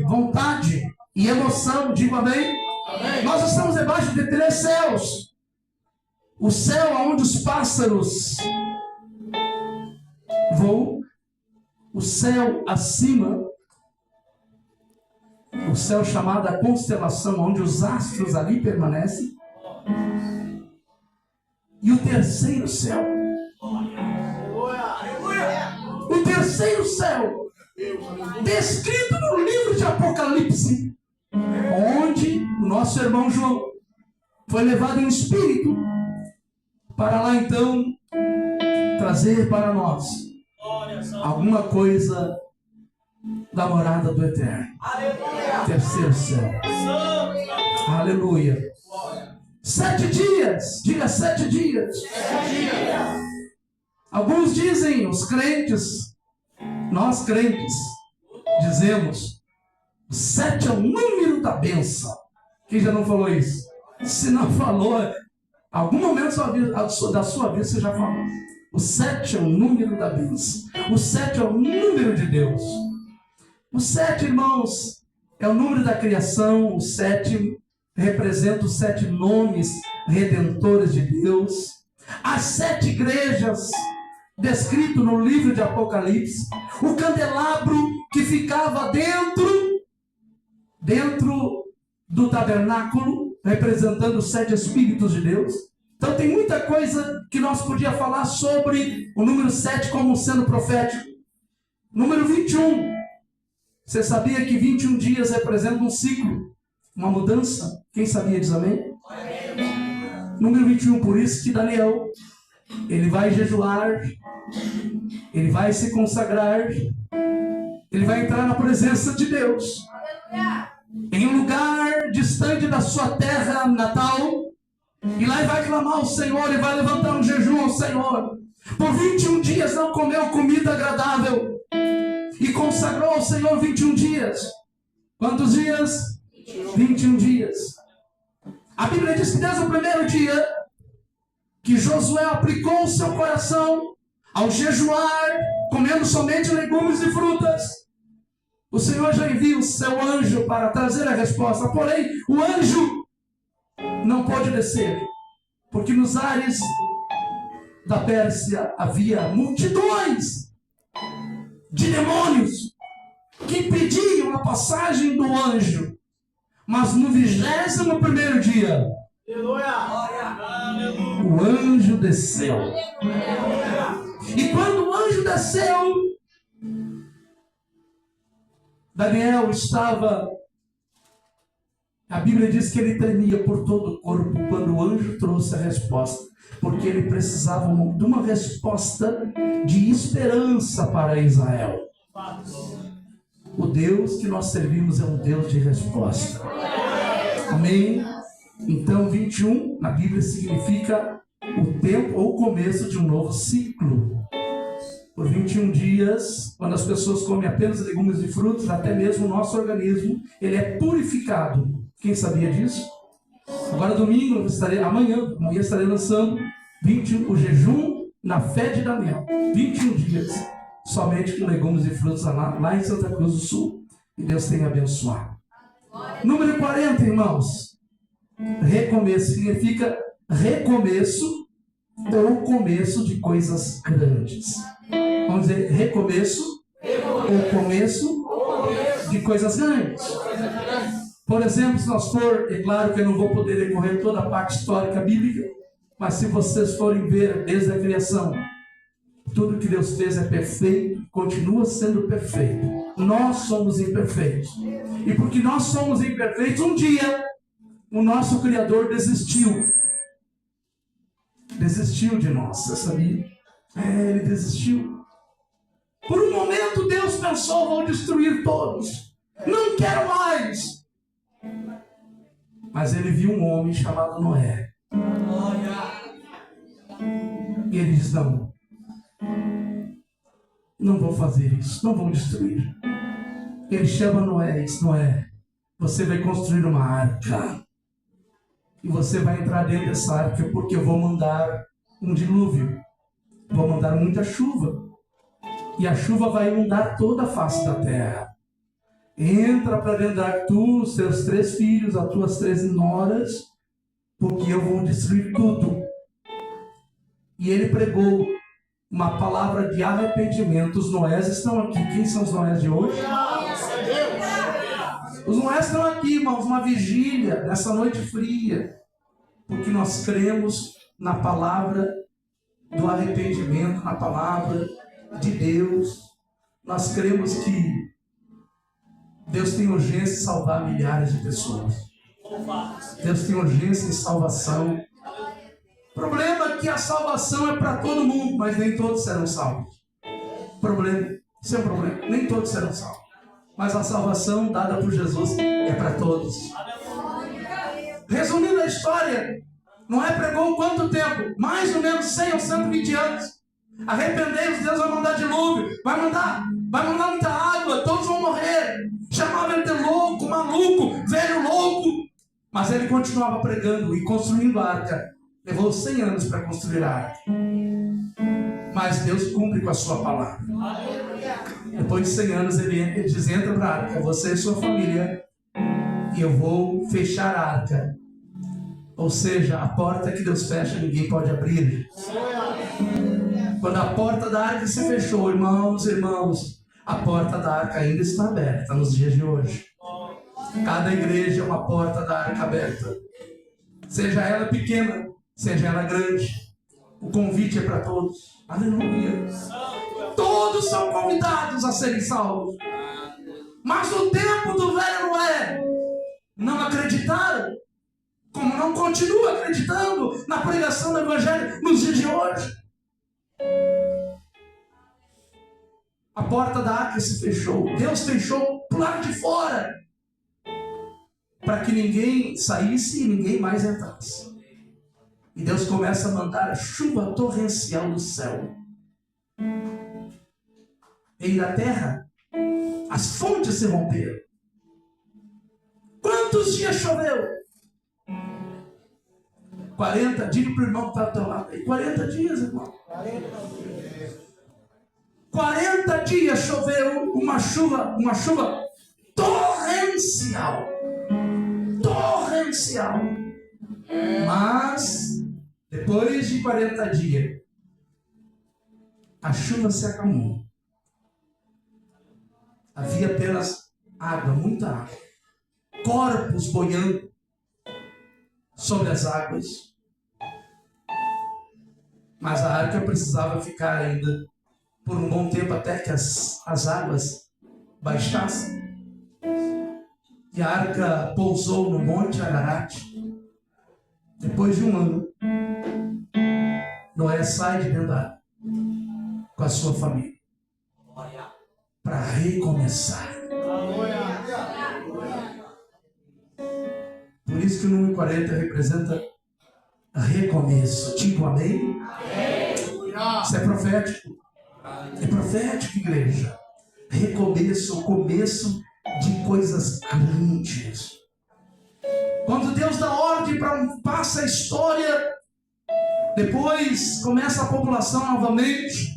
vontade e emoção. Digo amém? Amém. Nós estamos debaixo de 3 céus. O céu onde os pássaros voam, o céu acima, o céu chamado a constelação, onde os astros ali permanecem, e o terceiro céu. O terceiro céu, descrito no livro de Apocalipse, onde o nosso irmão João foi levado em espírito para lá então trazer para nós alguma coisa da morada do Eterno. Terceiro céu. Aleluia. 7 dias, diga 7 dias. 7 dias. Alguns dizem, os crentes, nós crentes, dizemos, 7 é o número da bênção. Quem já não falou isso? Se não falou, algum momento da sua vida você já falou. O 7 é o número da bênção. O 7 é o número de Deus. O 7, irmãos, é o número da criação. O 7 representa os 7 nomes redentores de Deus. As 7 igrejas descrito no livro de Apocalipse, o candelabro que ficava dentro do tabernáculo, representando os 7 Espíritos de Deus. Então tem muita coisa que nós podíamos falar sobre o número 7 como sendo profético. Número 21. Você sabia que 21 dias representam um ciclo, uma mudança? Quem sabia diz amém? Número 21, por isso que Daniel, ele vai jejuar, ele vai se consagrar, ele vai entrar na presença de Deus, em um lugar distante da sua terra natal, e lá ele vai clamar ao Senhor, e vai levantar um jejum ao Senhor. Por 21 dias não comeu comida agradável, e consagrou ao Senhor 21 dias. Quantos dias? 21 dias. A Bíblia diz que desde o primeiro dia que Josué aplicou o seu coração ao jejuar, comendo somente legumes e frutas, o Senhor já envia o seu anjo para trazer a resposta. Porém, o anjo não pôde descer, porque nos ares da Pérsia havia multidões de demônios que impediam a passagem do anjo. Mas no 21º dia, o anjo desceu. E quando o anjo desceu, Daniel estava... A Bíblia diz que ele tremia por todo o corpo quando o anjo trouxe a resposta, porque ele precisava de uma resposta de esperança para Israel. O Deus que nós servimos é um Deus de resposta. Amém? Então 21 na Bíblia significa o tempo ou o começo de um novo ciclo. Por 21 dias, quando as pessoas comem apenas legumes e frutos, até mesmo o nosso organismo, ele é purificado. Quem sabia disso? Agora domingo, amanhã estarei lançando 21, o jejum na fé de Daniel. 21 dias, somente com legumes e frutos lá em Santa Cruz do Sul. E Deus tenha abençoado. Número 40, irmãos. Recomeço significa recomeço ou começo de coisas grandes. Vamos dizer, recomeço ou começo de coisas grandes. Por exemplo, se nós for, é claro que eu não vou poder recorrer toda a parte histórica bíblica, mas se vocês forem ver desde a criação, tudo que Deus fez é perfeito, continua sendo perfeito. Nós somos imperfeitos. E porque nós somos imperfeitos, um dia o nosso Criador desistiu. Desistiu de nós, você sabia? Ele desistiu. Por um momento Deus pensou, vou destruir todos. Não quero mais. Mas ele viu um homem chamado Noé. E ele diz, não vou fazer isso, não vou destruir. Ele chama Noé e diz, Noé, você vai construir uma arca. E você vai entrar dentro dessa arca porque eu vou mandar um dilúvio. Vou mandar muita chuva. E a chuva vai inundar toda a face da terra. entra para dentro da arca, tu, os teus 3 filhos, as tuas 3 noras, porque eu vou destruir tudo. E ele pregou uma palavra de arrependimento. Os Noés estão aqui. Quem são os Noés de hoje? Os Noés estão aqui, irmãos, uma vigília, nessa noite fria, porque nós cremos na palavra do arrependimento, na palavra de Deus. Nós cremos que Deus tem urgência em salvar milhares de pessoas. Deus tem urgência em salvação. O problema é que a salvação é para todo mundo, mas nem todos serão salvos. Isso é um problema. Nem todos serão salvos. Mas a salvação dada por Jesus é para todos. Resumindo a história, Noé pregou quanto tempo? Mais ou menos 100 ou 120 anos. Arrependei-vos, Deus vai mandar dilúvio, vai mandar muita água, todos vão morrer. Chamava ele de louco, maluco, velho louco. Mas ele continuava pregando e construindo a arca. Levou 100 anos para construir a arca. Mas Deus cumpre com a sua palavra. Depois de 100 anos ele diz: entra para a arca, você e sua família, e eu vou fechar a arca. Ou seja, a porta que Deus fecha, ninguém pode abrir. Quando a porta da arca se fechou, irmãos, a porta da arca ainda está aberta nos dias de hoje. Cada igreja é uma porta da arca aberta. Seja ela pequena, seja ela grande. O convite é para todos. Aleluia. Todos são convidados a serem salvos. Mas no tempo do velho Noé, não acreditaram. Como não continuam acreditando na pregação do Evangelho nos dias de hoje. A porta da arca se fechou. Deus fechou pro lado de fora, para que ninguém saísse e ninguém mais entrasse. E Deus começa a mandar a chuva torrencial do céu. E da terra, as fontes se romperam. Quantos dias choveu? 40, diga para o irmão que está ao teu lado aí. 40 dias, irmão. 40 dias choveu uma chuva torrencial. Torrencial. Mas, depois de 40 dias, a chuva se acalmou. Havia apenas água, muita água. Corpos boiando sobre as águas. Mas a arca precisava ficar ainda por um bom tempo até que as águas baixassem. E a arca pousou no Monte Ararat. Depois de um ano, Noé sai de dentro da arca com a sua família para recomeçar. Por isso que o número 40 representa recomeço. Tipo amém? Isso é profético. É profético, igreja. Recomeço, começo de coisas grandes. Quando Deus dá ordem para passa a história, depois começa a população novamente.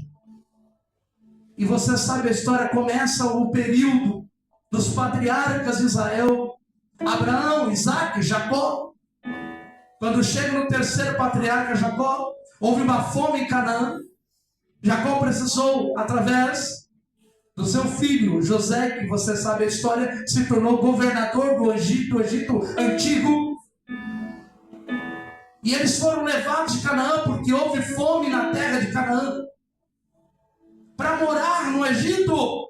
E você sabe a história, começa o período dos patriarcas de Israel. Abraão, Isaac, Jacó. Quando chega no terceiro patriarca, Jacó, houve uma fome em Canaã. Jacó precisou, através do seu filho José, que você sabe a história, se tornou governador do Egito antigo. E eles foram levados de Canaã, porque houve fome na terra de Canaã, para morar no Egito.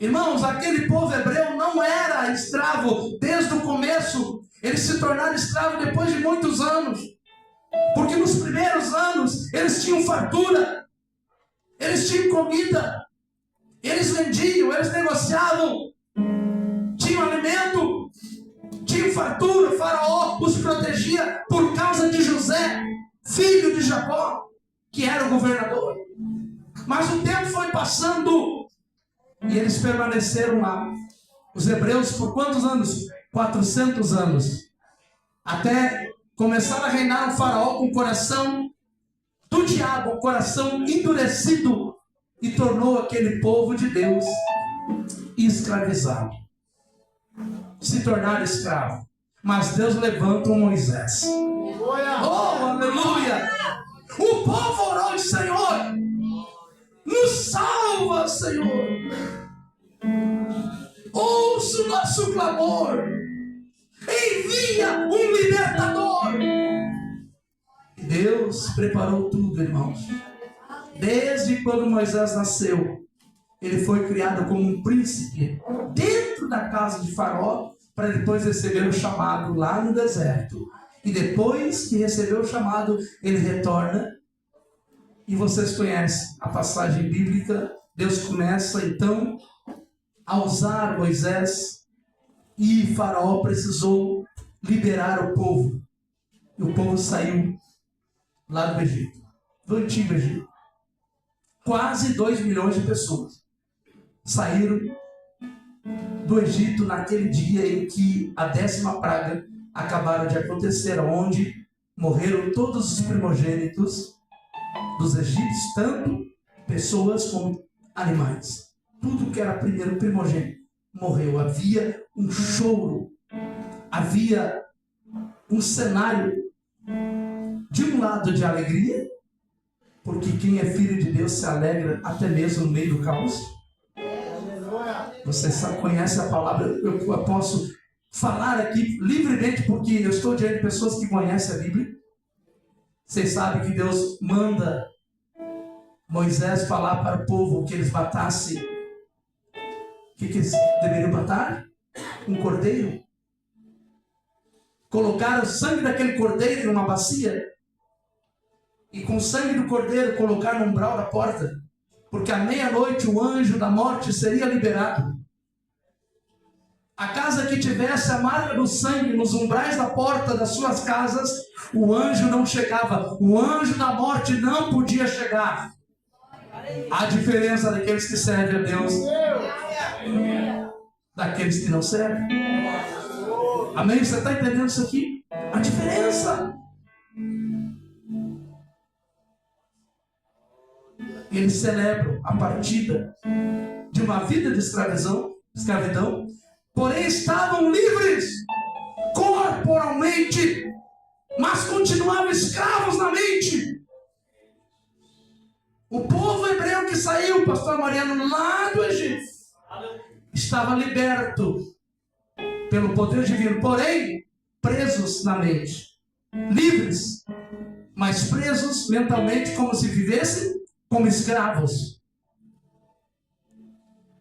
Irmãos, aquele povo hebreu não era escravo desde o começo. Eles se tornaram escravos depois de muitos anos. Porque nos primeiros anos eles tinham fartura, eles tinham comida, eles vendiam, eles negociavam, tinham alimento, tinham fartura. O faraó os protegia por causa de José, filho de Jacó, que era o governador. Mas o tempo foi passando e eles permaneceram lá. Os hebreus por quantos anos? 400 anos. Até começar a reinar um faraó com o coração do diabo, o coração endurecido, e tornou aquele povo de Deus e escravizado, se tornar escravo. Mas Deus levanta um Moisés. Oh, aleluia! O povo orou e Senhor, nos salva, Senhor. Ouça o nosso clamor. Envia um libertador. Deus preparou tudo, irmãos. Desde quando Moisés nasceu, ele foi criado como um príncipe dentro da casa de Faraó, para depois receber o chamado lá no deserto. E depois que recebeu o chamado, ele retorna. E vocês conhecem a passagem bíblica. Deus começa então a usar Moisés, e Faraó precisou liberar o povo. E o povo saiu lá do Egito, do antigo Egito. Quase 2 milhões de pessoas saíram do Egito naquele dia em que a 10ª praga acabaram de acontecer, onde morreram todos os primogênitos dos egípcios, tanto pessoas como animais. Tudo que era primeiro primogênito morreu. Havia um choro, havia um cenário de um lado de alegria, porque quem é filho de Deus se alegra até mesmo no meio do caos. Você conhece a palavra, eu posso falar aqui livremente, porque eu estou diante de pessoas que conhecem a Bíblia. Vocês sabem que Deus manda Moisés falar para o povo que eles matassem. O que eles deveriam matar? Um cordeiro. Colocaram o sangue daquele cordeiro em uma bacia, e com o sangue do cordeiro colocar no umbral da porta, porque à meia-noite o anjo da morte seria liberado. A casa que tivesse a marca do sangue nos umbrais da porta das suas casas, o anjo não chegava. O anjo da morte não podia chegar. A diferença daqueles que servem a Deus daqueles que não servem. Amém? Você está entendendo isso aqui? A diferença. Eles celebram a partida de uma vida de escravidão, porém estavam livres corporalmente, mas continuavam escravos na mente. O povo hebreu que saiu, pastor Mariano, lá do Egito, estava liberto pelo poder divino, porém presos na mente, livres, mas presos mentalmente, como se vivessem como escravos.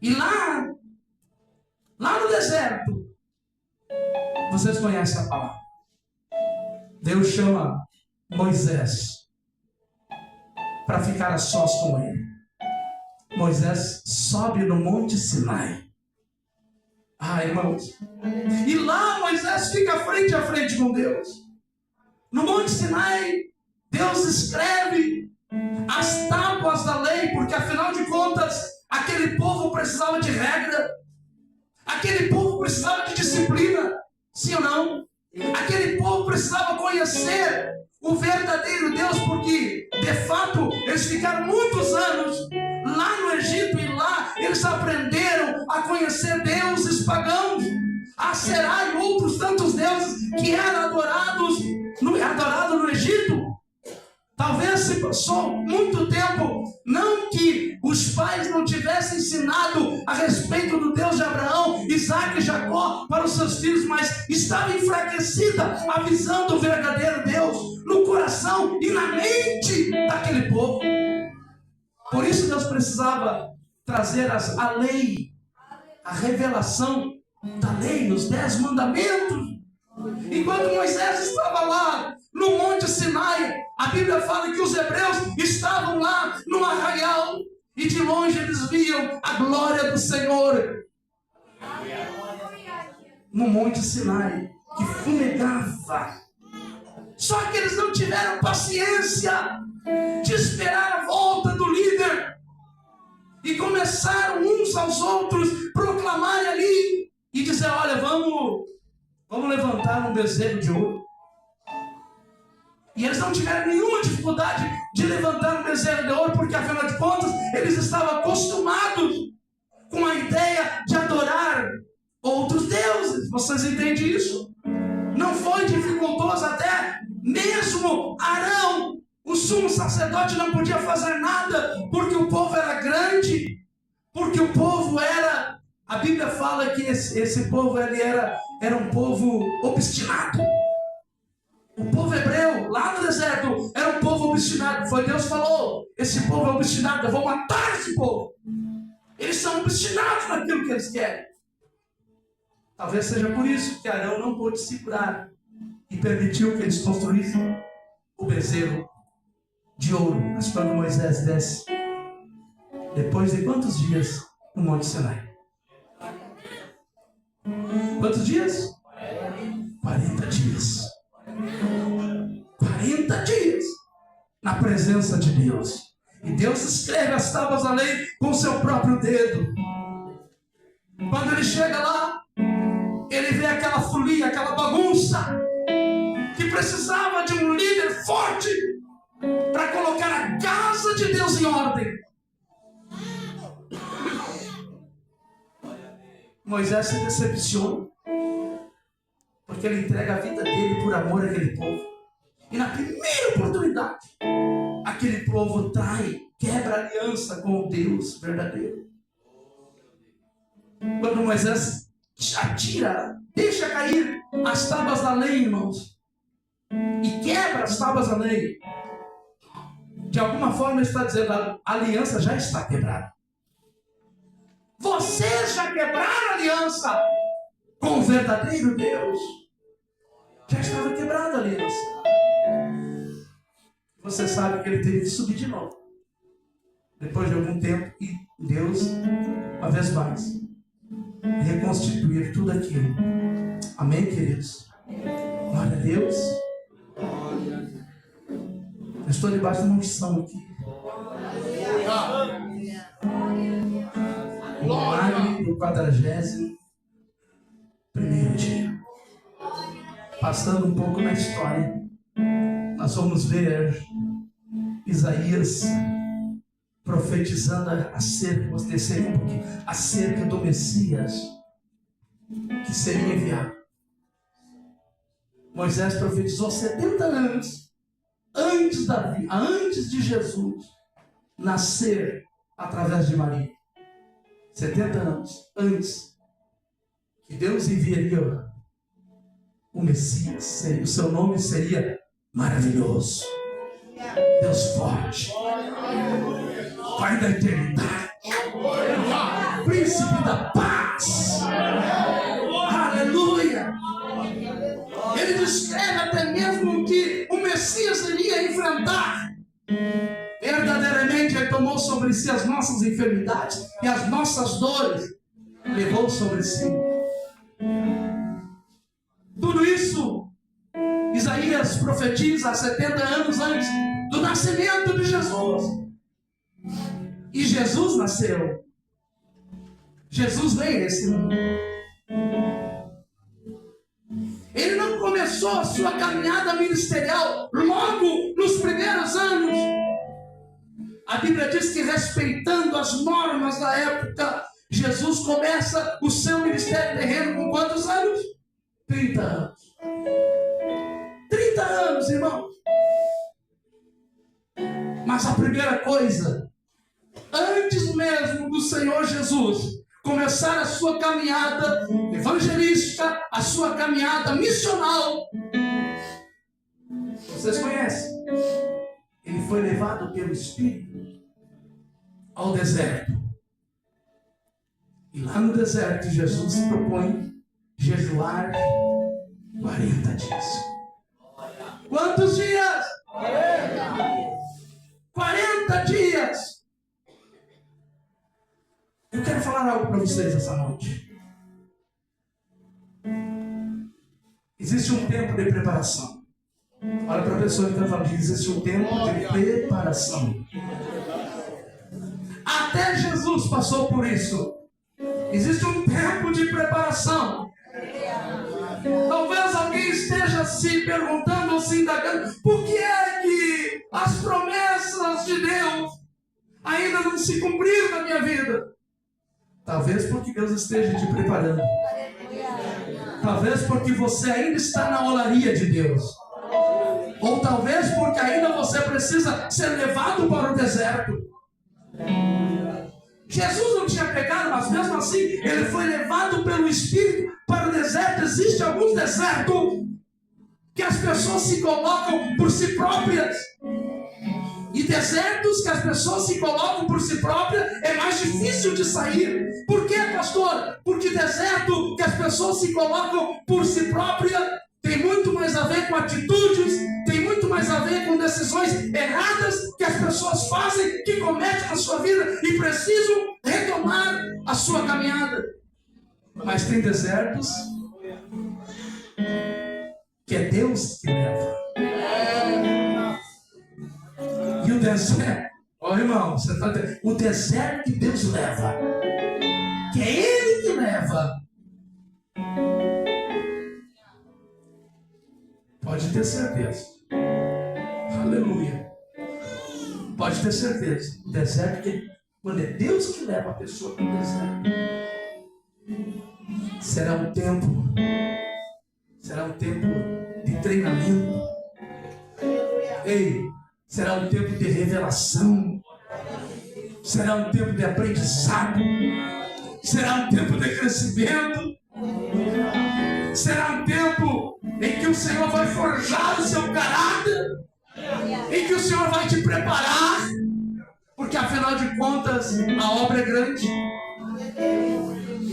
E lá no deserto, vocês conhecem a palavra, Deus chama Moisés para ficar a sós com ele. Moisés sobe no Monte Sinai. Irmãos, e lá Moisés fica frente a frente com Deus. No Monte Sinai, Deus escreve as tábuas da lei, porque afinal de contas, aquele povo precisava de regra, aquele povo precisava de disciplina, sim ou não? Aquele povo precisava conhecer o verdadeiro Deus, porque de fato eles ficaram muitos anos lá no Egito, e lá eles aprenderam a conhecer deuses pagãos, a Será e outros tantos deuses que eram adorados no Egito. Talvez se passou muito tempo, não que os pais não tivessem ensinado a respeito do Deus de Abraão, Isaac e Jacó para os seus filhos, mas estava enfraquecida a visão do verdadeiro Deus no coração e na mente daquele povo. Por isso Deus precisava trazer a lei, a revelação da lei, os 10 mandamentos. Enquanto Moisés estava lá no Monte Sinai, a Bíblia fala que os hebreus estavam lá no arraial, e de longe eles viam a glória do Senhor no Monte Sinai, que fumegava. Só que eles não tiveram paciência de esperar a volta do líder, e começaram uns aos outros proclamarem ali e dizer: olha, vamos levantar um bezerro de ouro. E eles não tiveram nenhuma dificuldade de levantar um bezerro de ouro, porque afinal de contas eles estavam acostumados com a ideia de adorar outros deuses. Vocês entendem isso? Não foi dificultoso até mesmo Arão, o sumo sacerdote, não podia fazer nada, porque o povo era grande, porque o povo era... A Bíblia fala que esse povo ele era um povo obstinado. O povo hebreu, lá no deserto, era um povo obstinado. Foi Deus que falou, esse povo é obstinado, eu vou matar esse povo. Eles são obstinados naquilo que eles querem. Talvez seja por isso que Arão não pôde segurar e permitiu que eles construíssem o bezerro de ouro. Mas quando Moisés desce, depois de quantos dias no Monte Sinai? Quantos dias? 40 dias. 40 dias na presença de Deus. E Deus escreve as tábuas da lei com seu próprio dedo. Quando ele chega lá, ele vê aquela folia, aquela bagunça, que precisava de um líder forte para colocar a casa de Deus em ordem. Moisés se decepciona, porque ele entrega a vida dele por amor àquele povo. E na primeira oportunidade, aquele povo trai, quebra a aliança com o Deus verdadeiro. Quando Moisés atira, deixa cair as tábuas da lei, irmãos, e quebra as tábuas da lei, de alguma forma ele está dizendo, a aliança já está quebrada. Vocês já quebraram a aliança com o verdadeiro Deus. Já estava quebrada a aliança. Você sabe que ele teve que subir de novo. Depois de algum tempo, e Deus, uma vez mais, reconstituir tudo aquilo. Amém, queridos? Glória a Deus. Eu estou debaixo de uma unção aqui. O milagre do 41º dia. Passando um pouco na história, nós vamos ver Isaías profetizando acerca do Messias que seria enviado. Moisés profetizou 70 anos antes de Jesus nascer através de Maria. 70 anos antes que Deus enviaria o Messias, o seu nome seria Maravilhoso, Deus Forte, Pai da Eternidade, Príncipe da Paz. Aleluia! Ele descreve até mesmo que o Messias iria enfrentar. Verdadeiramente ele tomou sobre si as nossas enfermidades e as nossas dores levou sobre si. Tudo isso Isaías profetiza há 70 anos antes do nascimento de Jesus. E Jesus nasceu. Jesus veio nesse mundo. Ele não começou a sua caminhada ministerial logo nos primeiros anos. A Bíblia diz que, respeitando as normas da época, Jesus começa o seu ministério terreno com quantos anos? 30 anos. 30 anos, irmãos. Mas a primeira coisa, antes mesmo do Senhor Jesus começar a sua caminhada evangelística, a sua caminhada missional, vocês conhecem? Ele foi levado pelo Espírito ao deserto. E lá no deserto, Jesus se propõe jejuar 40 dias. Quantos dias? 40 dias. Eu quero falar algo para vocês essa noite. Existe um tempo de preparação. Olha para a pessoa que está falando, existe um tempo de preparação. Até Jesus passou por isso. Existe um tempo de preparação. Talvez alguém esteja se perguntando ou se indagando, por que é que as promessas de Deus ainda não se cumpriram na minha vida? Talvez porque Deus esteja te preparando Talvez porque você ainda está na olaria de Deus. Ou talvez porque ainda você precisa ser levado para o deserto. Jesus não tinha pecado, mas mesmo assim ele foi levado pelo Espírito para o deserto. Existem alguns desertos que as pessoas se colocam por si próprias. E desertos que as pessoas se colocam por si próprias é mais difícil de sair. Por quê, pastor? Porque deserto que as pessoas se colocam por si próprias tem muito mais a ver com atitudes, tem muito mais a ver com decisões erradas que as pessoas fazem, que cometem na sua vida e precisam retomar a sua caminhada. Mas tem desertos que é Deus que leva. E o deserto, ó irmão, você tá entendendo? O deserto que Deus leva, que é Ele que leva, pode ter certeza. Aleluia. Pode ter certeza. O deserto que, quando é Deus que leva a pessoa para o deserto, será um tempo de treinamento. Ei, será um tempo de revelação. Será um tempo de aprendizado. Será um tempo de crescimento. Será um tempo em que o Senhor vai forjar o seu caráter. Em que o Senhor vai te preparar. Porque afinal de contas, a obra é grande.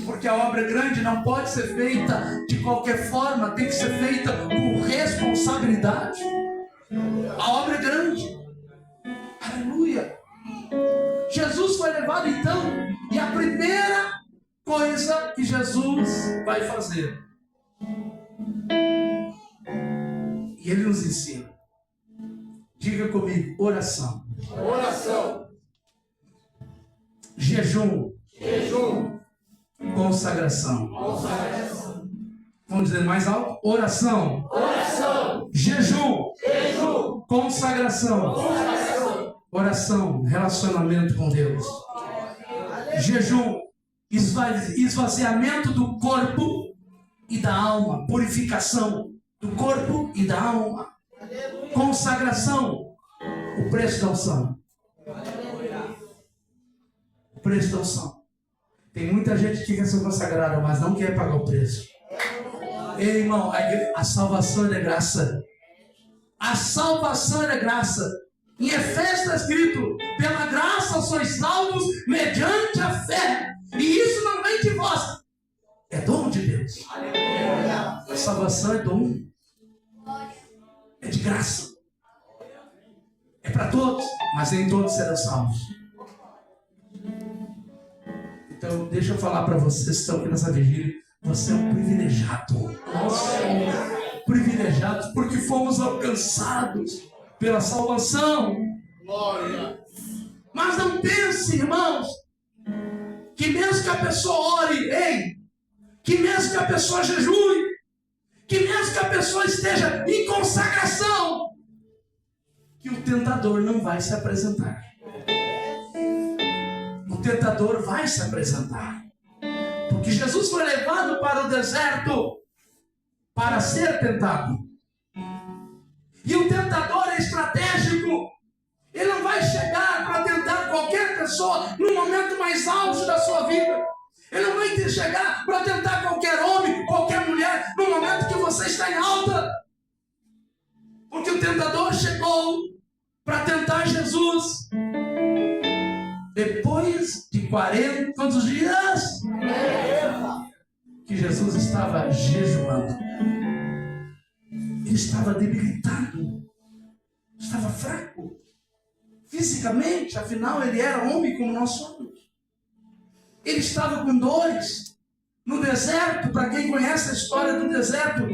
Porque a obra é grande, não pode ser feita de qualquer forma. Tem que ser feita com responsabilidade. A obra é grande. Aleluia. Jesus foi levado então, e a primeira coisa que Jesus vai fazer, e Ele nos ensina. Diga comigo: oração. Oração. Jejum. Jejum. Consagração. Consagração. Vamos dizer mais alto? Oração. Oração. Jejum. Jejum. Consagração. Consagração. Oração, relacionamento com Deus. Jejum, esvaziamento do corpo e da alma. Purificação do corpo e da alma. Consagração, o preço da unção. O preço da unção. Tem muita gente que quer ser consagrada, mas não quer pagar o preço. Ei, irmão, a salvação é de graça. A salvação é de graça. Em Efésios está escrito: pela graça sois salvos mediante a fé. E isso não vem de vós. É dom de Deus. A salvação é dom. É de graça. É para todos, mas nem todos serão salvos. Então, deixa eu falar para vocês que estão aqui nessa vigília. Você é um privilegiado. Privilegiados porque fomos alcançados pela salvação. Glória. Mas não pense, irmãos, que mesmo que a pessoa ore, ei, que mesmo que a pessoa jejue, que mesmo que a pessoa esteja em consagração, que o tentador não vai se apresentar. O tentador vai se apresentar. Porque Jesus foi levado para o deserto para ser tentado. E o tentador é estratégico. Ele não vai chegar para tentar qualquer pessoa no momento mais alto da sua vida. Ele não vai chegar para tentar qualquer homem, qualquer mulher, no momento que você está em alta. Porque o tentador chegou para tentar Jesus depois de 40, quantos dias? Que Jesus estava jejuando. Ele estava debilitado. Estava fraco. Fisicamente, afinal ele era homem como nós somos. Ele estava com dores. No deserto, para quem conhece a história do deserto,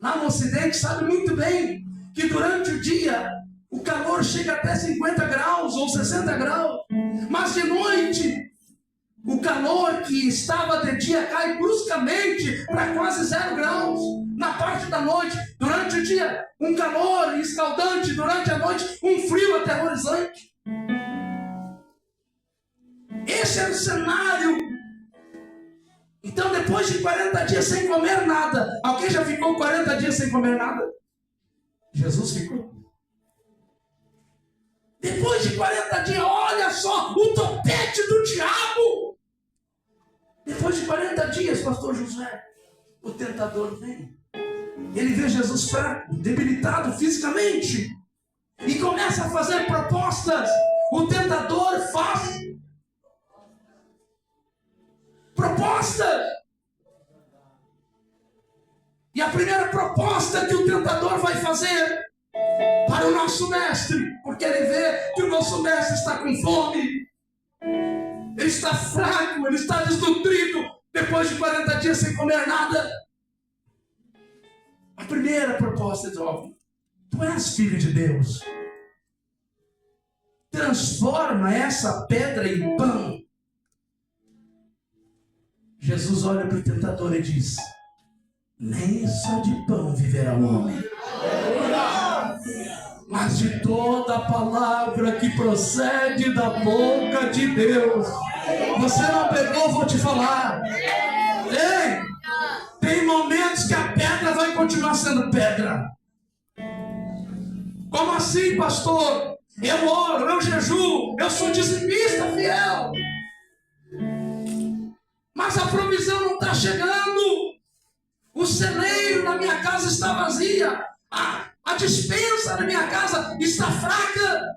lá no Ocidente, sabe muito bem que durante o dia o calor chega até 50 graus ou 60 graus. Mas de noite, o calor que estava de dia cai bruscamente para quase 0 graus. Na parte da noite, durante o dia, um calor escaldante, durante a noite, um frio aterrorizante. Esse era o cenário Então, depois de 40 dias sem comer nada, alguém já ficou 40 dias sem comer nada? Jesus ficou. Depois de 40 dias, olha só, o topete do diabo. Depois de 40 dias, pastor José, o tentador vem. Ele vê Jesus fraco, debilitado fisicamente, e começa a fazer propostas. O tentador faz propostas. E a primeira proposta que o tentador vai fazer para o nosso mestre, porque ele vê que o nosso mestre está com fome, ele está fraco, ele está desnutrido, depois de 40 dias sem comer nada. A primeira proposta é óbvia: tu és filho de Deus, transforma essa pedra em pão. Jesus olha para o tentador e diz: nem só de pão viverá o homem, mas de toda a palavra que procede da boca de Deus. Você não pegou, vou te falar. Ei, tem momentos que a pedra vai continuar sendo pedra. Como assim, pastor? Eu oro, eu jejuo, eu sou dizimista fiel, mas a provisão não está chegando. O celeiro na minha casa está vazia. A despensa na minha casa está fraca.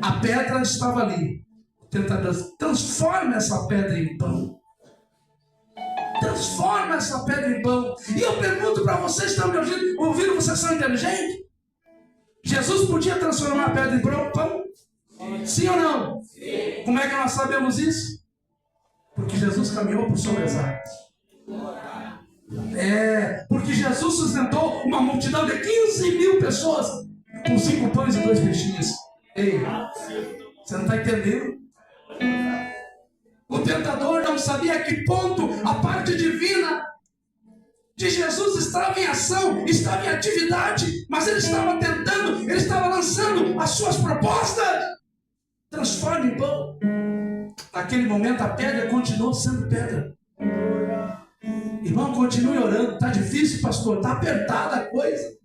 A pedra estava ali. Tenta transforma essa pedra em pão. Transforma essa pedra em pão. E eu pergunto para vocês que estão me ouvindo, vocês são inteligentes? Jesus podia transformar a pedra em pão? Sim ou não? Sim. Como é que nós sabemos isso? Porque Jesus caminhou por sobre as águas. Porque Jesus sustentou uma multidão de 15 mil pessoas com 5 pães e 2 peixinhos. Ei, você não está entendendo? O tentador não sabia a que ponto a parte divina de Jesus estava em ação, estava em atividade, mas ele estava tentando, ele estava lançando as suas propostas. Transforma em pão. Naquele momento a pedra continuou sendo pedra. Irmão, continue orando. Está difícil, pastor, está apertada a coisa.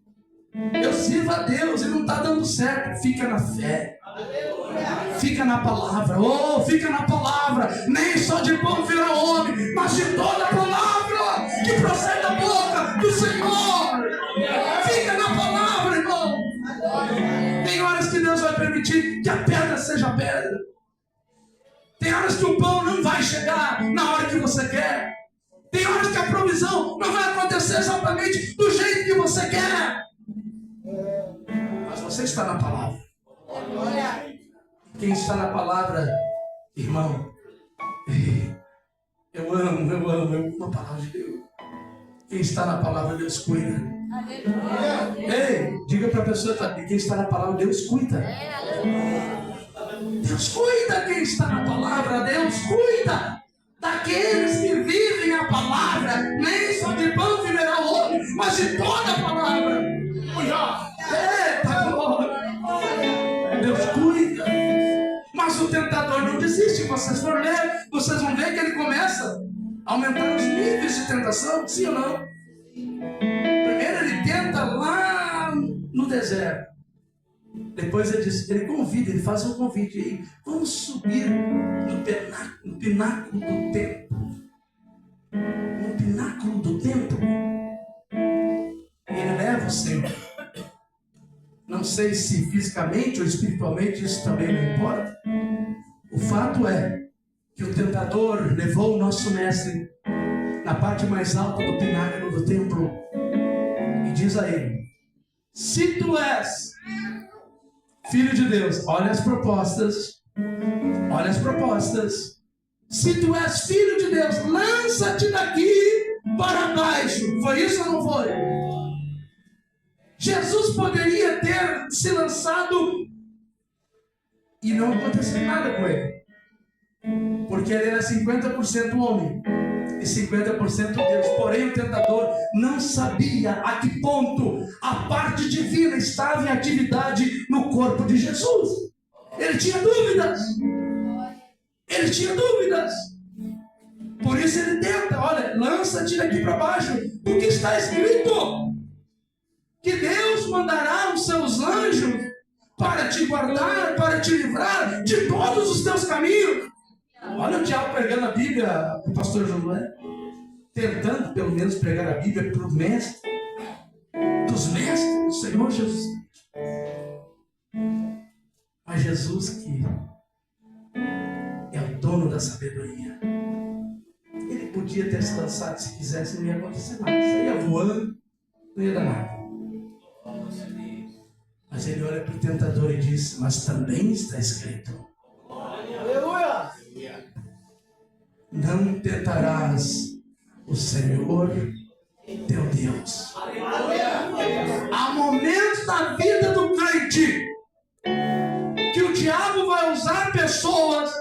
Eu sirvo a Deus e não está dando certo. Fica na fé. Fica na palavra. Fica na palavra. Nem só de pão virá homem, mas de toda a palavra que procede da boca do Senhor. Fica na palavra, irmão. Tem horas que Deus vai permitir que a pedra seja pedra. Tem horas que o pão não vai chegar na hora que você quer. Tem horas que a provisão não vai acontecer exatamente do jeito que você quer. Mas você está na palavra. Quem está na palavra, irmão, eu amo a palavra de Deus. Quem está na palavra, Deus cuida. Ei, diga para a pessoa, quem está na palavra, Deus cuida. Deus cuida. Quem está na palavra, Deus cuida. Daqueles que vivem a palavra, nem só de pão viverá o homem, mas de toda a palavra. Eita glória! Deus cuida. Mas o tentador não desiste. Vocês forem ler, vocês vão ver que ele começa a aumentar os níveis de tentação, sim ou não? Primeiro ele tenta lá no deserto. Depois ele convida, ele faz um convite aí. Vamos subir no pináculo do templo. No pináculo do templo. Ele leva o Senhor. Não sei se fisicamente ou espiritualmente, isso também não importa. O fato é que o tentador levou o nosso mestre na parte mais alta do pináculo do templo e diz a ele: se tu és Filho de Deus, olha as propostas. Olha as propostas. Se tu és Filho de Deus, lança-te daqui para baixo. Foi isso ou não foi? Jesus poderia ter se lançado e não aconteceu nada com ele. Porque ele era 50% homem e 50% Deus. Porém o tentador não sabia a que ponto a parte divina estava em atividade no corpo de Jesus. Ele tinha dúvidas. Ele tinha dúvidas. Por isso ele tenta, olha, lança-te daqui para baixo, porque está escrito que Deus mandará os seus anjos para te guardar, para te livrar de todos os teus caminhos. Olha o diabo pregando a Bíblia, o pastor Josué, tentando pelo menos pregar a Bíblia para o mestre, dos mestres, o Senhor Jesus. Mas Jesus, que é o dono da sabedoria, ele podia ter se lançado se quisesse, não ia acontecer nada. Você ia voando, não ia dar nada. Mas ele olha para o tentador e diz: mas também está escrito: Aleluia! não tentarás o Senhor teu Deus. Há momentos na vida do crente que o diabo vai usar pessoas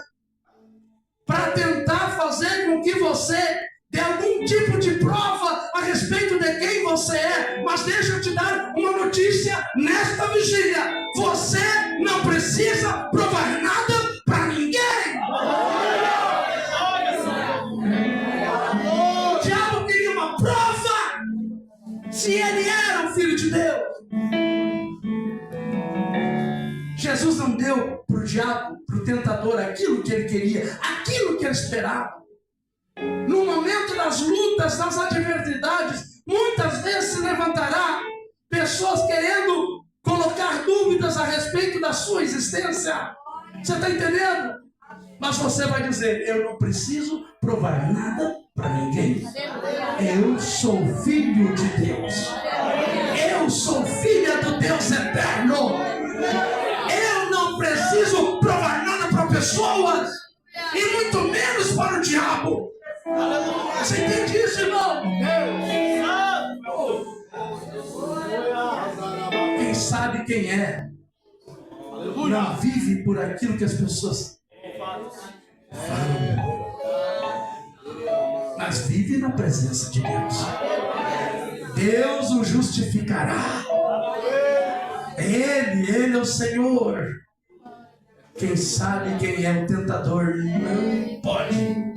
para tentar fazer com que você dê algum tipo de prova a respeito de quem você é. Mas deixa eu te dar uma notícia nesta vigília: você não precisa provar nada para ninguém. O diabo queria uma prova se ele era o Filho de Deus. Jesus não deu para o diabo, para o tentador, aquilo que ele queria, aquilo que ele esperava. No momento das lutas, das adversidades, muitas vezes se levantará pessoas querendo colocar dúvidas a respeito da sua existência. Você está entendendo? Mas você vai dizer: eu não preciso provar nada para ninguém. Eu sou filho de Deus. Eu sou filha do Deus eterno. Eu não preciso provar nada para pessoas, e muito menos para o diabo. Você entende isso, irmão? Quem sabe quem é não vive por aquilo que as pessoas falam, mas vive na presença de Deus. Deus o justificará. Ele é o Senhor. Quem sabe quem é o tentador não pode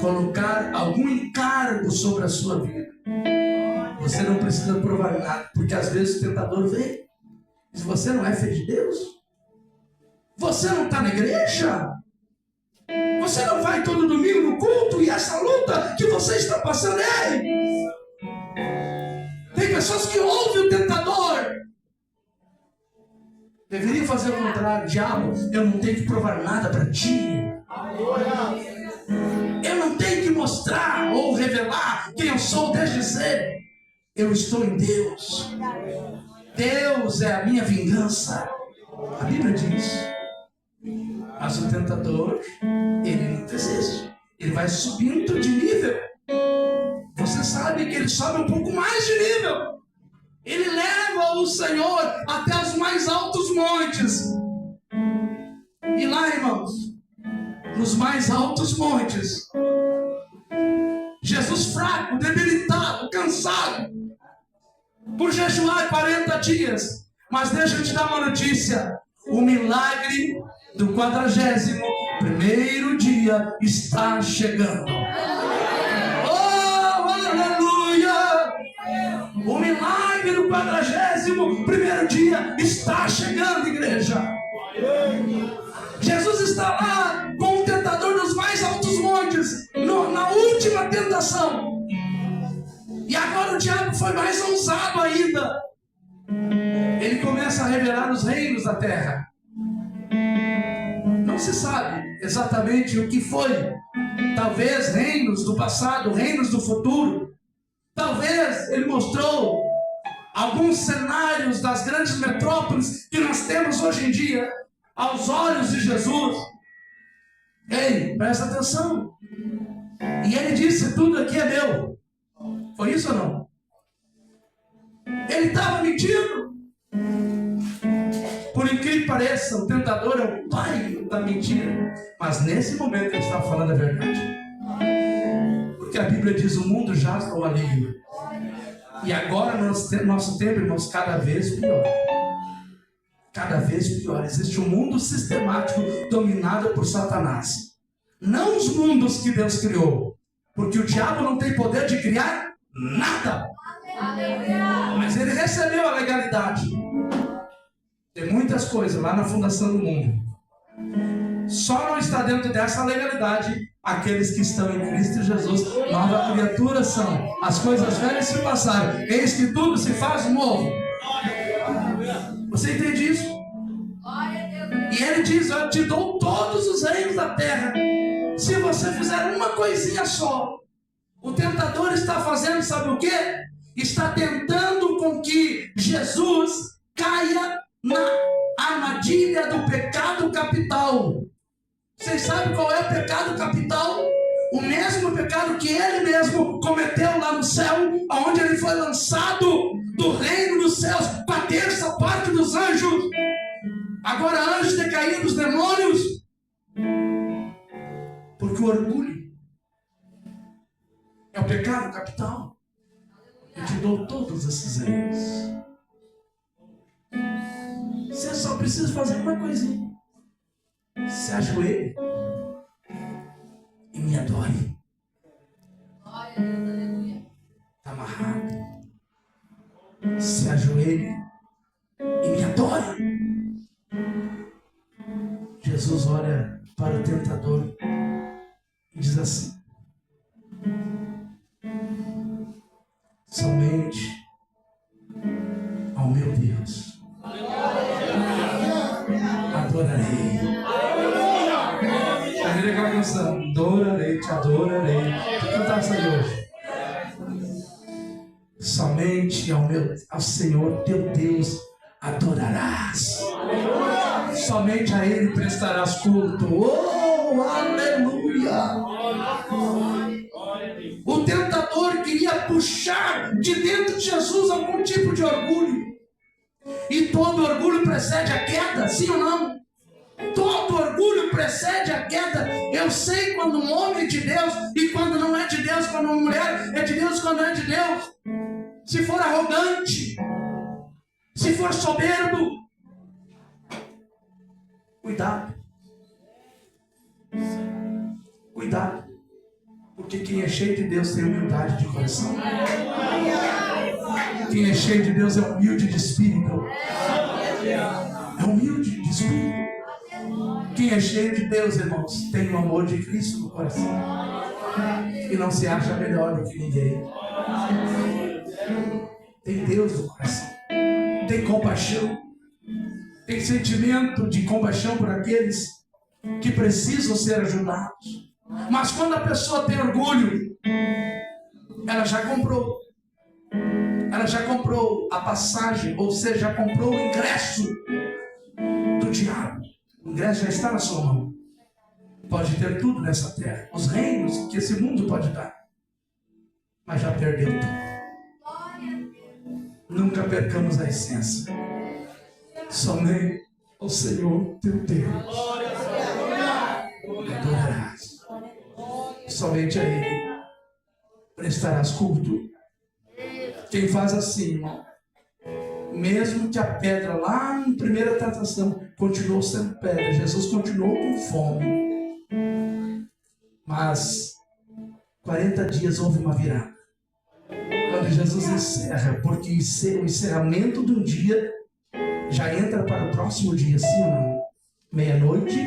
colocar algum encargo sobre a sua vida. Você não precisa provar nada, porque às vezes o tentador vem. Se você não é filho de Deus, você não está na igreja, você não vai todo domingo no culto, e essa luta que você está passando é. Tem pessoas que ouvem o tentador. Deveria fazer o contrário. Diabo, eu não tenho que provar nada para ti. Eu não tenho que mostrar ou revelar quem eu sou desde cedo. Eu estou em Deus. Deus é a minha vingança. A Bíblia diz. Mas o tentador, ele não desiste. Ele vai subindo de nível. Você sabe que ele sobe um pouco mais de nível. Ele leva o Senhor até os mais altos montes. E lá, irmãos, nos mais altos montes, Jesus fraco, debilitado, cansado, por jejuar 40 dias. Mas deixa eu te dar uma notícia: o milagre do 41º dia está chegando. Oh, aleluia! O milagre do 41º dia está chegando, igreja. Jesus está lá com o tentador nos mais altos montes, na última tentação. E agora o diabo foi mais ousado ainda. Ele começa a revelar os reinos da terra. Não se sabe exatamente o que foi. Talvez reinos do passado, reinos do futuro. Talvez ele mostrou alguns cenários das grandes metrópoles que nós temos hoje em dia aos olhos de Jesus. Ei, presta atenção. E ele disse: tudo aqui é meu. Foi isso ou não? Ele estava mentindo. Por incrível que pareça, o tentador é o pai da mentira. Mas nesse momento ele está falando a verdade. Porque a Bíblia diz: o mundo jaz no maligno. E agora nosso tempo, irmãos, cada vez pior. Cada vez pior. Existe um mundo sistemático dominado por Satanás. não os mundos que Deus criou, porque o diabo não tem poder de criar nada. Mas ele recebeu a legalidade. Tem muitas coisas lá na fundação do mundo. Só não está dentro dessa legalidade aqueles que estão em Cristo Jesus. Nova criatura são. As coisas velhas se passaram, eis que tudo se faz novo. Você entende isso? E ele diz: eu te dou todos os reinos da terra se você fizer uma coisinha só. O tentador está fazendo, sabe o que? Está tentando com que Jesus caia na armadilha do pecado capital. Vocês sabem qual é o pecado capital? O mesmo pecado que ele mesmo cometeu lá no céu, onde ele foi lançado do reino dos céus com a terça parte dos anjos. Agora anjos decaídos, demônios. Porque o orgulho é o pecado capital. Eu te dou todos esses reinos. Você só precisa fazer uma coisinha. Se ajoelhe e me adore. Está amarrado. Se ajoelhe e me adore. Jesus olha para o tentador e diz assim: somente ao meu Deus adorarei. Já viram aquela canção? Adorarei, te adorarei. Vou cantar isso aí hoje. Somente ao Senhor teu Deus adorarás. Somente a Ele prestarás culto. Oh, aleluia! O tentador queria puxar de dentro de Jesus algum tipo de orgulho. E todo orgulho precede a queda, sim ou não? Todo orgulho precede a queda. Eu sei quando um homem é de Deus e quando não é de Deus, quando uma mulher é de Deus, quando não é de Deus. Se for arrogante, se for soberbo, cuidado. Cuidado. Porque quem é cheio de Deus tem humildade de coração. Quem é cheio de Deus é humilde de espírito. É humilde de espírito. Quem é cheio de Deus, irmãos, tem o amor de Cristo no coração. E não se acha melhor do que ninguém. Tem Deus no coração. Tem compaixão. Tem sentimento de compaixão por aqueles que precisam ser ajudados. Mas quando a pessoa tem orgulho, ela já comprou. Ela já comprou a passagem, ou seja, já comprou o ingresso do diabo. O ingresso já está na sua mão. Pode ter tudo nessa terra. Os reinos que esse mundo pode dar. Mas já perdeu tudo. Nunca percamos a essência. Somente ao Senhor teu Deus adorarás. Somente a Ele prestarás culto. Quem faz assim, irmão, mesmo que a pedra lá em primeira tentação continuou sendo pedra, Jesus continuou com fome, mas 40 dias houve uma virada. Quando Jesus encerra, porque o encerramento de um dia já entra para o próximo dia, sim ou não? Meia-noite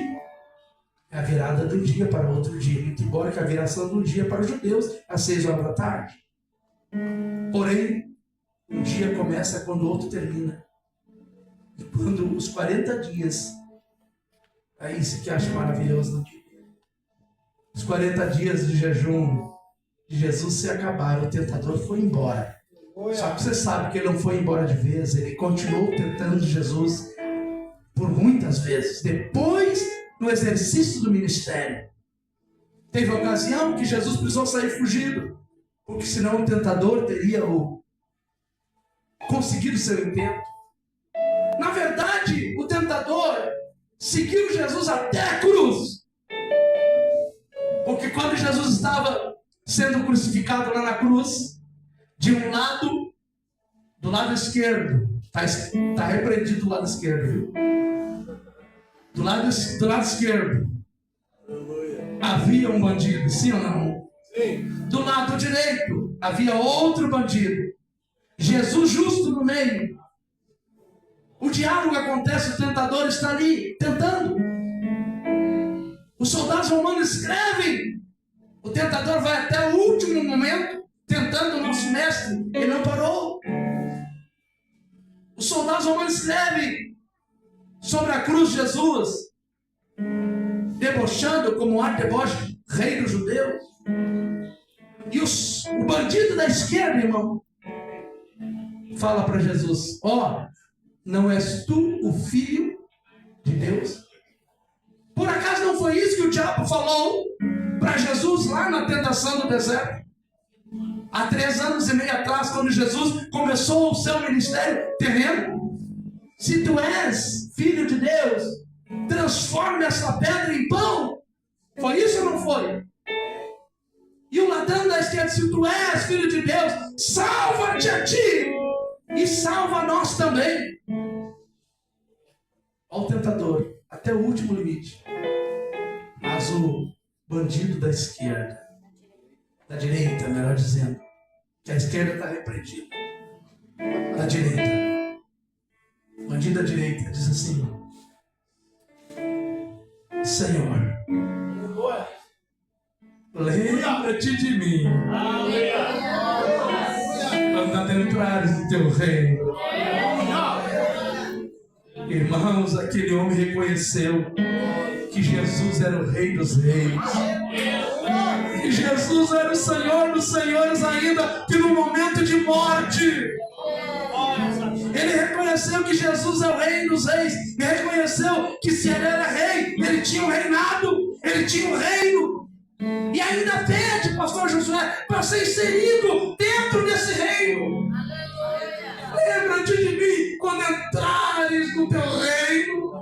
é a virada de um dia para o outro dia, muito embora que a viração de um dia para os judeus às 6 horas da tarde. Porém, um dia começa quando o outro termina. E quando os 40 dias, é isso que eu acho maravilhoso no dia. Os 40 dias de jejum de Jesus se acabaram, o tentador foi embora. Só que você sabe que ele não foi embora de vez, ele continuou tentando Jesus por muitas vezes. Depois, no exercício do ministério, teve ocasião que Jesus precisou sair fugido, porque senão o tentador teria conseguido seu intento. Na verdade, o tentador seguiu Jesus até a cruz, porque quando Jesus estava sendo crucificado lá na cruz, de um lado, do lado esquerdo, está repreendido do lado esquerdo, viu? Do lado esquerdo havia um bandido, sim ou não? Sim. Do lado direito havia outro bandido. Jesus justo no meio. O diálogo acontece, o tentador está ali, tentando. Os soldados romanos escrevem. O tentador vai até o último momento, tentando o nosso mestre. Ele não parou. Os soldados romanos escrevem sobre a cruz de Jesus, debochando como ar deboche, rei dos judeus. E o bandido da esquerda, irmão, fala para Jesus: ó, não és tu o filho de Deus? Por acaso não foi isso que o diabo falou para Jesus lá na tentação do deserto? Há 3 anos e meio atrás, quando Jesus começou o seu ministério terreno. Se tu és filho de Deus, transforme essa pedra em pão. Foi isso ou não foi? E o ladrão da esquerda: se tu és filho de Deus, salva-te a ti e salva nós também. Olha o tentador, até o último limite. Mas o bandido da esquerda, da direita, melhor dizendo, que a esquerda está repreendida, da direita, o bandido da direita diz assim: Senhor, lembra-te de mim quando adentrares no teu reino. Irmãos, aquele homem reconheceu que Jesus era o Rei dos Reis, que Jesus era o Senhor dos Senhores, ainda que no momento de morte. Ele reconheceu que Jesus é o Rei dos Reis, e reconheceu que se ele era rei, ele tinha um reinado, ele tinha um reino. E ainda pede, pastor Josué, para ser inserido dentro desse reino. Lembra-te de mim quando entrares no teu reino.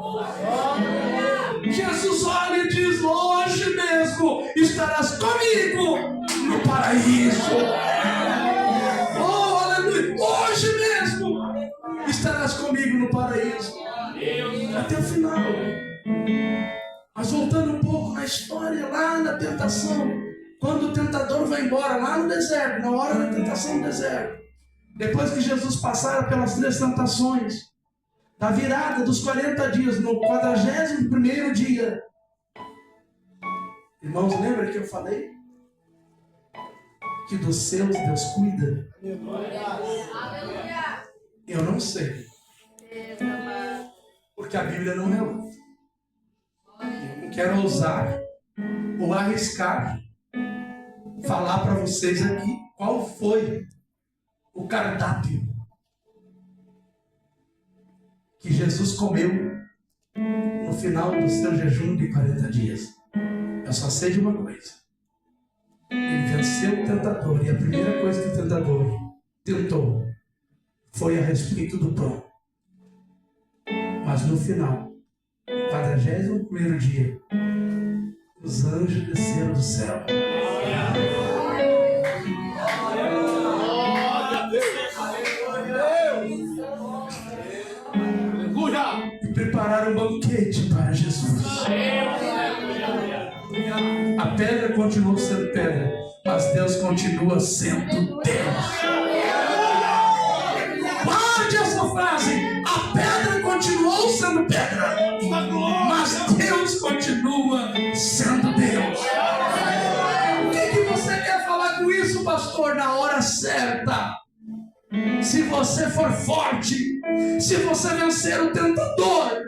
Jesus olha e diz: hoje mesmo estarás comigo no paraíso. Oh, aleluia! Hoje mesmo estarás comigo no paraíso. Até o final. Mas voltando um pouco na história, lá na tentação, quando o tentador vai embora, lá no deserto, na hora da tentação no deserto, depois que Jesus passara pelas 3 tentações, da virada dos 40 dias, no 41º dia, irmãos, lembra que eu falei? Que dos seus Deus cuida. Eu não sei, porque a Bíblia não relata. Eu não quero ousar ou arriscar falar para vocês aqui qual foi o cardápio que Jesus comeu no final do seu jejum de 40 dias. Eu só sei de uma coisa: ele venceu o tentador, e a primeira coisa que o tentador tentou foi a respeito do pão. Mas no final, no 41º dia, os anjos desceram do céu. E prepararam um banquete para Jesus. A pedra continuou sendo pedra, mas Deus continua sendo Deus. Guarde essa frase: a pedra continuou sendo pedra, mas Deus continua sendo Deus. O que você quer falar com isso, pastor? Na hora certa, se você for forte, se você vencer o tentador,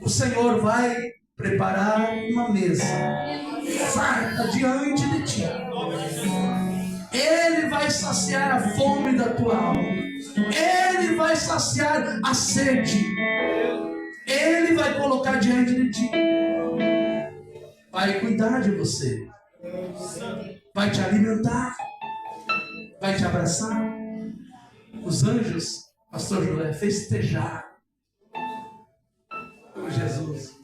o Senhor vai preparar uma mesa farta diante de ti. Ele vai saciar a fome da tua alma. Ele vai saciar a sede. Ele vai colocar diante de ti. Vai cuidar de você. Vai te alimentar. Vai te abraçar. Os anjos, pastor José, festejaram com Jesus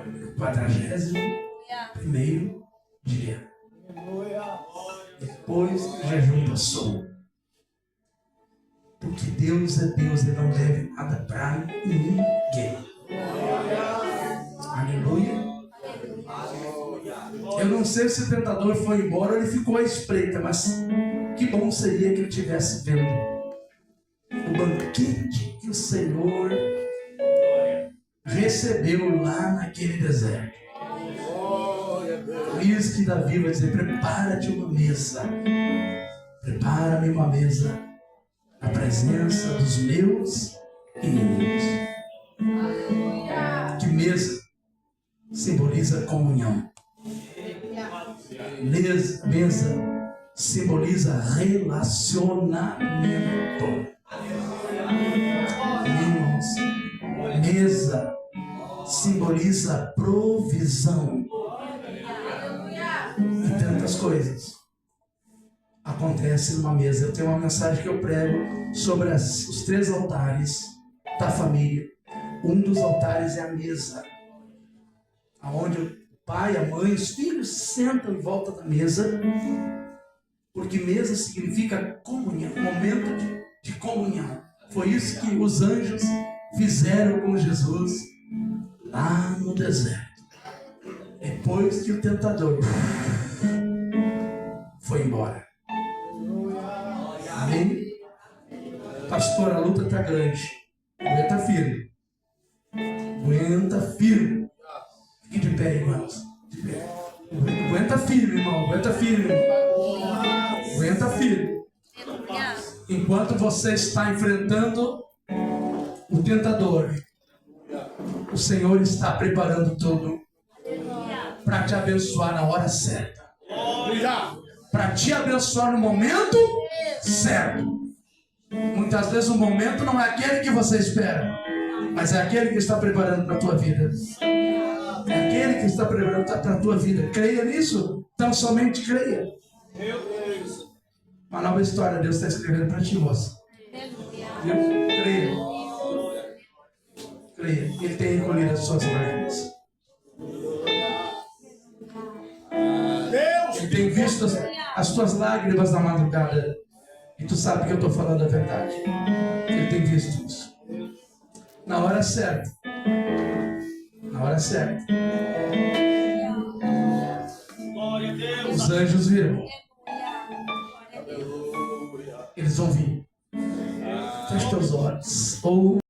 no 41º dia. Depois que o jejum passou. Porque Deus é Deus, Ele não deve nada para ninguém. Aleluia. Eu não sei se o tentador foi embora ou ele ficou à espreita, mas que bom seria que ele estivesse vendo o banquete que o Senhor recebeu lá naquele deserto. Por isso que Davi vai dizer: prepara-te uma mesa, prepara-me uma mesa na presença dos meus inimigos. Que mesa simboliza comunhão. Mesa simboliza relacionamento. Irmãos, mesa simboliza provisão. E tantas coisas acontecem numa mesa. Eu tenho uma mensagem que eu prego sobre os 3 altares da família. Um dos altares é a mesa, aonde o pai, a mãe, os filhos sentam em volta da mesa, porque mesa significa comunhão, momento de comunhão. Foi isso que os anjos fizeram com Jesus lá no deserto. Depois que o tentador foi embora. Amém? Pastor, a luta está grande. Aguenta firme. Aguenta firme. Fique de pé, irmãos. De pé. Aguenta firme, irmão. Aguenta firme. Aguenta firme. Enquanto você está enfrentando o tentador, o Senhor está preparando tudo para te abençoar na hora certa. Para te abençoar no momento certo. Muitas vezes o momento não é aquele que você espera, mas é aquele que está preparando para a tua vida. É aquele que está preparando para a tua vida. Creia nisso. Então somente creia. Uma nova história Deus está escrevendo para ti, moça. Creia. Creia. Ele tem recolhido as suas lágrimas. Ele tem visto as tuas lágrimas na madrugada. E tu sabe que eu estou falando a verdade. Ele tem visto isso. Na hora certa. Na hora certa. Os anjos viram. Eles vão vir. Feche teus olhos. Ou